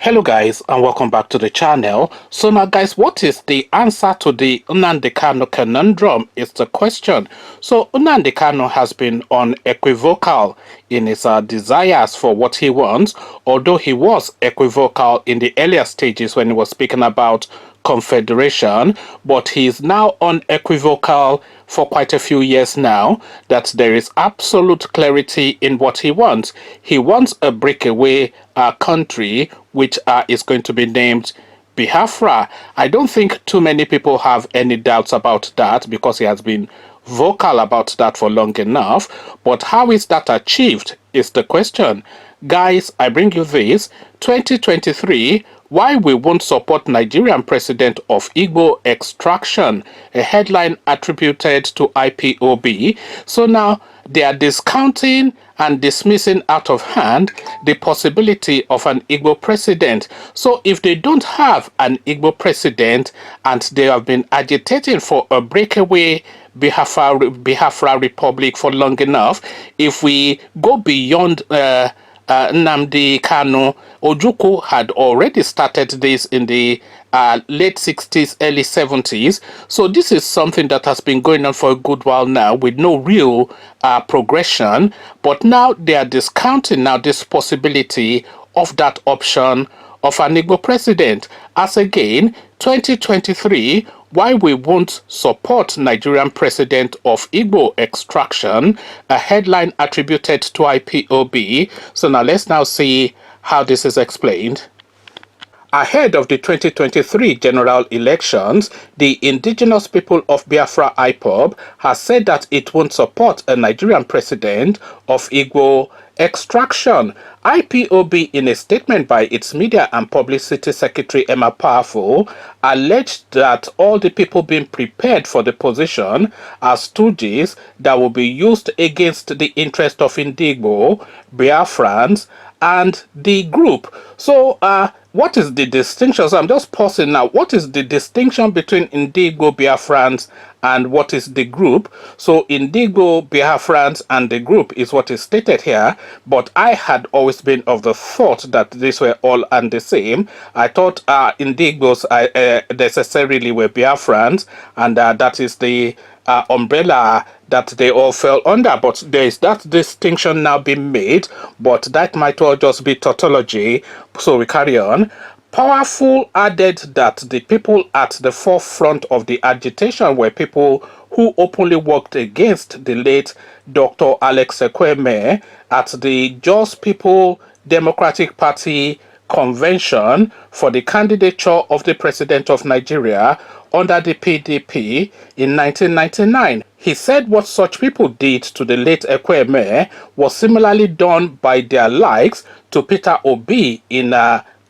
Hello guys, and welcome back to the channel. So now guys, what is the answer to the Nnamdi Kanu conundrum is the question. So Nnamdi Kanu has been unequivocal in his desires for what he wants, although he was equivocal in the earlier stages when he was speaking about confederation, but he is now unequivocal for quite a few years now that there is absolute clarity in what he wants. He wants a breakaway country which is going to be named Biafra. I don't think too many people have any doubts about that because he has been vocal about that for long enough. But how is that achieved is the question. Guys, I bring you this 2023 why we won't support Nigerian president of Igbo extraction, a headline attributed to IPOB. So now they are discounting and dismissing out of hand the possibility of an Igbo president. So if they don't have an Igbo president and they have been agitating for a breakaway Biafra Republic for long enough, if we go beyond Nnamdi Kanu, Ojukwu had already started this in the late 60s, early 70s. So this is something that has been going on for a good while now with no real progression. But now they are discounting now this possibility of that option of an Igbo president. As again, 2023, why we won't support Nigerian president of Igbo extraction, a headline attributed to IPOB. So now let's now see how this is explained. Ahead of the 2023 general elections, the indigenous people of Biafra IPOB has said that it won't support a Nigerian president of Igbo extraction. IPOB, in a statement by its media and publicity secretary Emma Powerful, alleged that all the people being prepared for the position are stooges that will be used against the interest of Indigbo, Biafrans, and the group. So, what is the distinction? So I'm just pausing now. What is the distinction between Indigbo Biafrans and what is the group? So Indigbo Biafrans and the group is what is stated here, but I had always been of the thought that these were all and the same. I thought Indigbos necessarily were Biafrans, and that is the umbrella that they all fell under, but there is that distinction now being made, but that might well just be tautology. So we carry on. Powerful added that the people at the forefront of the agitation were people who openly worked against the late Dr. Alex Ekweme at the Just People Democratic Party convention for the candidature of the president of Nigeria under the PDP in 1999. He said what such people did to the late Ekweme was similarly done by their likes to Peter Obi in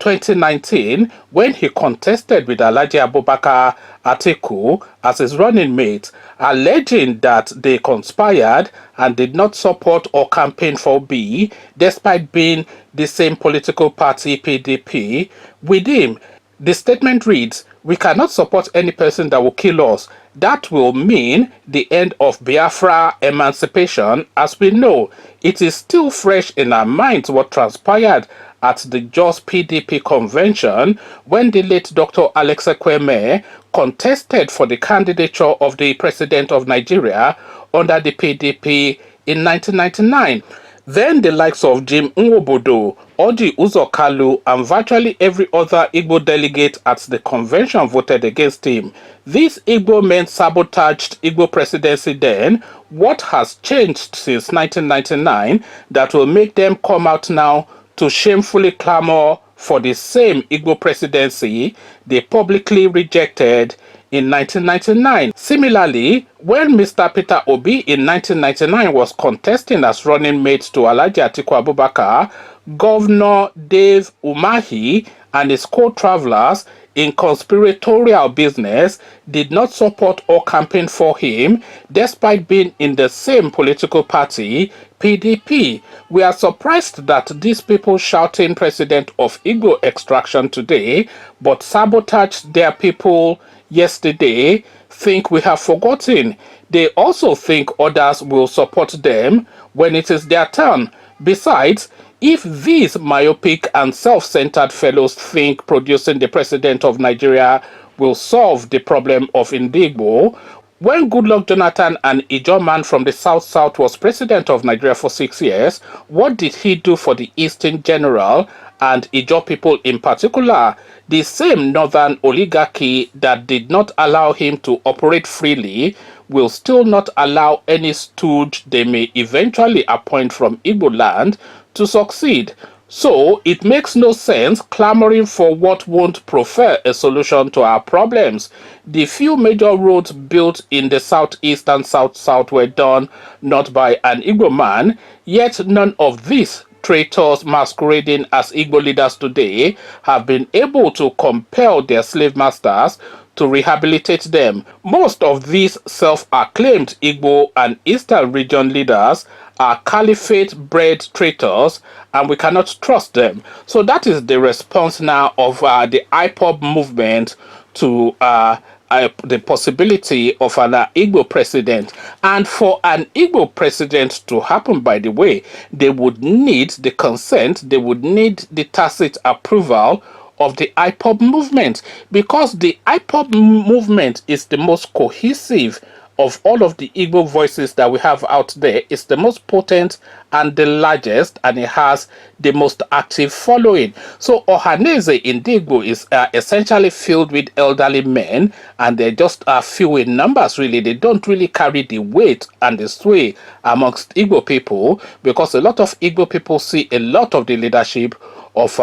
2019 when he contested with Alhaji Abubakar Atiku as his running mate, alleging that they conspired and did not support or campaign for Obi despite being the same political party PDP with him. The statement reads, "We cannot support any person that will kill us. That will mean the end of Biafra emancipation as we know. It is still fresh in our minds what transpired at the Just PDP convention when the late Dr. Alex Ekweme contested for the candidature of the president of Nigeria under the PDP in 1999. Then the likes of Jim Nwobodo, Odi Uzokalu, and virtually every other Igbo delegate at the convention voted against him. These Igbo men sabotaged Igbo presidency then. What has changed since 1999 that will make them come out now to shamefully clamor for the same Igbo presidency they publicly rejected in 1999. Similarly, when Mr. Peter Obi in 1999 was contesting as running mate to Alhaji Atiku Abubakar, Governor Dave Umahi and his co-travelers in conspiratorial business did not support or campaign for him despite being in the same political party, PDP. We are surprised that these people shouting president of Igbo extraction today but sabotaged their people yesterday think we have forgotten. They also think others will support them when it is their turn. Besides, if these myopic and self-centered fellows think producing the president of Nigeria will solve the problem of Indigbo, when Goodluck Jonathan, an Ijaw man from the South was president of Nigeria for 6 years, what did he do for the Eastern general and Ijaw people in particular? The same northern oligarchy that did not allow him to operate freely will still not allow any stooge they may eventually appoint from Igbo land to succeed. So it makes no sense clamoring for what won't prefer a solution to our problems. The few major roads built in the southeast and south were done not by an Igbo man, yet none of these traitors masquerading as Igbo leaders today have been able to compel their slave masters to rehabilitate them. Most of these self-acclaimed Igbo and Eastern region leaders are caliphate-bred traitors, and we cannot trust them. So that is the response now of the IPOB movement to the possibility of an Igbo president. And for an Igbo president to happen, by the way, they would need the consent, they would need the tacit approval of the IPOB movement, because the IPOB movement is the most cohesive of all of the Igbo voices that we have out there. It's the most potent and the largest, and it has the most active following. So Ohaneze in Igbo is essentially filled with elderly men, and they just are few in numbers, really. They don't really carry the weight and the sway amongst Igbo people, because a lot of Igbo people see a lot of the leadership of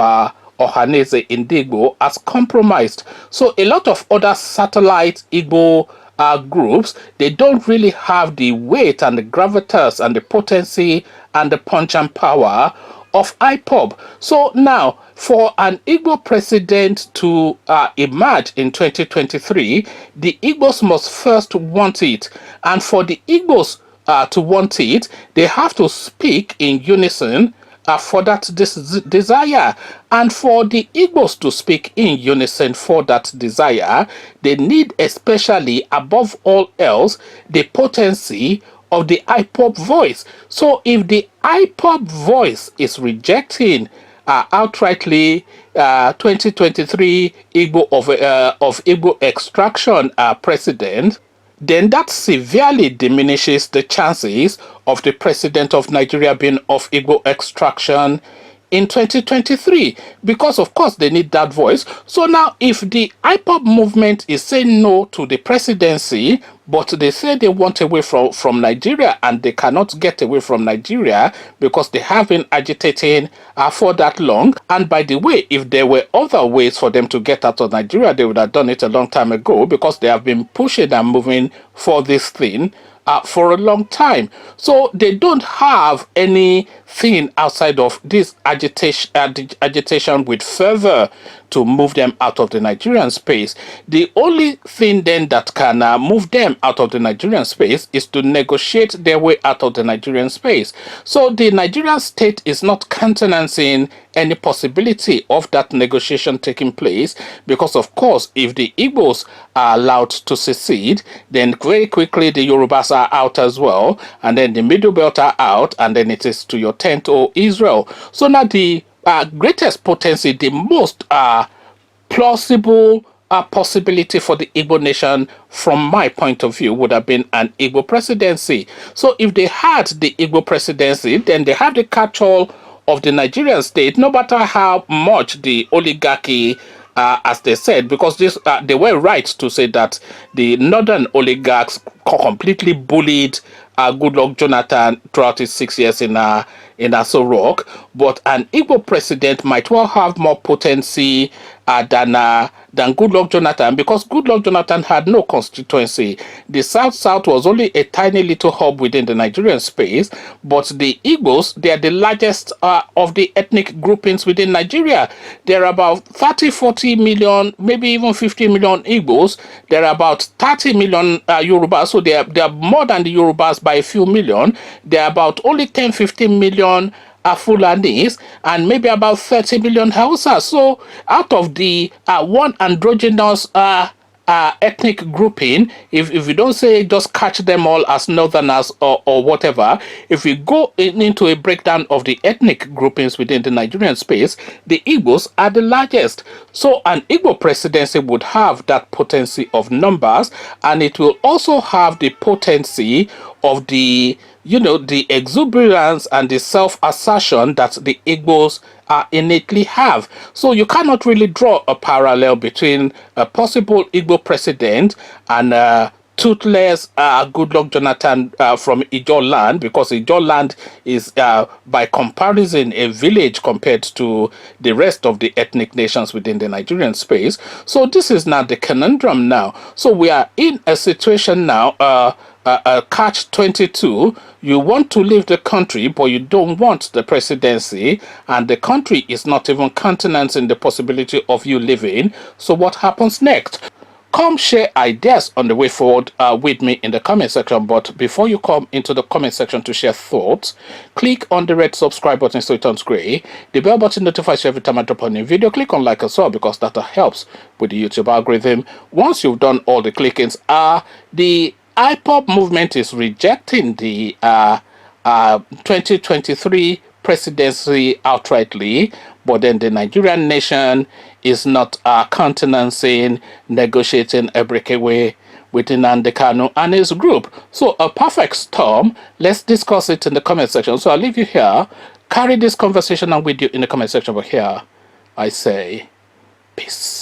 Ohaneze in Igbo as compromised. So a lot of other satellite Igbo groups, they don't really have the weight and the gravitas and the potency and the punch and power of IPOB. So now, for an Igbo president to emerge in 2023, the Igbos must first want it. And for the Igbos to want it, they have to speak in unison for that desire. And for the Igbos to speak in unison for that desire, they need, especially above all else, the potency of the IPOB voice. So if the IPOB voice is rejecting outrightly 2023 Igbo of Igbo extraction president, then that severely diminishes the chances of the president of Nigeria being of Igbo extraction in 2023, because of course they need that voice. So now if the IPOB movement is saying no to the presidency, but they say they want away from Nigeria, and they cannot get away from Nigeria because they have been agitating for that long. And by the way, if there were other ways for them to get out of Nigeria, they would have done it a long time ago, because they have been pushing and moving for this thing for a long time. So they don't have anything outside of this agitation with fervor to move them out of the Nigerian space. The only thing then that can move them out of the Nigerian space is to negotiate their way out of the Nigerian space. So the Nigerian state is not countenancing any possibility of that negotiation taking place, because of course if the Igbos are allowed to secede, then very quickly the Yorubas are out as well, and then the Middle Belt are out, and then it is to your tent, O Israel. So now the greatest potency, the most plausible possibility for the Igbo nation, from my point of view, would have been an Igbo presidency. So if they had the Igbo presidency, then they have the catch-all of the Nigerian state, no matter how much the oligarchy, as they said, because this they were right to say that the northern oligarchs completely bullied Goodluck Jonathan throughout his 6 years in Aso Rock, but an Igbo president might well have more potency than Goodluck Jonathan, because Goodluck Jonathan had no constituency. The South was only a tiny little hub within the Nigerian space, but the Igbos, they are the largest of the ethnic groupings within Nigeria. There are about 30, 40 million, maybe even 50 million Igbos. There are about 30 million Yorubas, so they are more than the Yorubas by a few million. There are about only 10, 15 million Fulanis, and maybe about 30 million Hausa. So out of the one androgynous ethnic grouping, if you don't say just catch them all as northerners or whatever, if we go into a breakdown of the ethnic groupings within the Nigerian space, the Igbos are the largest. So an Igbo presidency would have that potency of numbers, and it will also have the potency of the, the exuberance and the self-assertion that the Igbos innately have. So you cannot really draw a parallel between a possible Igbo president and toothless Goodluck Jonathan from Ijaw land, because Ijaw land is by comparison a village compared to the rest of the ethnic nations within the Nigerian space. So this is now the conundrum now. So we are in a situation now, catch 22. You want to leave the country, but you don't want the presidency, and the country is not even countenancing the possibility of you leaving. So what happens next? Come share ideas on the way forward with me in the comment section. But before you come into the comment section to share thoughts, click on the red subscribe button so it turns gray. The bell button notifies you every time I drop a new video. Click on like as well, because that helps with the YouTube algorithm. Once you've done all the clickings, the IPOB movement is rejecting the 2023 presidency outrightly, but then the Nigerian nation is not countenancing, negotiating a breakaway within Nnamdi Kanu and his group. So a perfect storm. Let's discuss it in the comment section. So I'll leave you here. Carry this conversation on with you in the comment section over here. I say peace.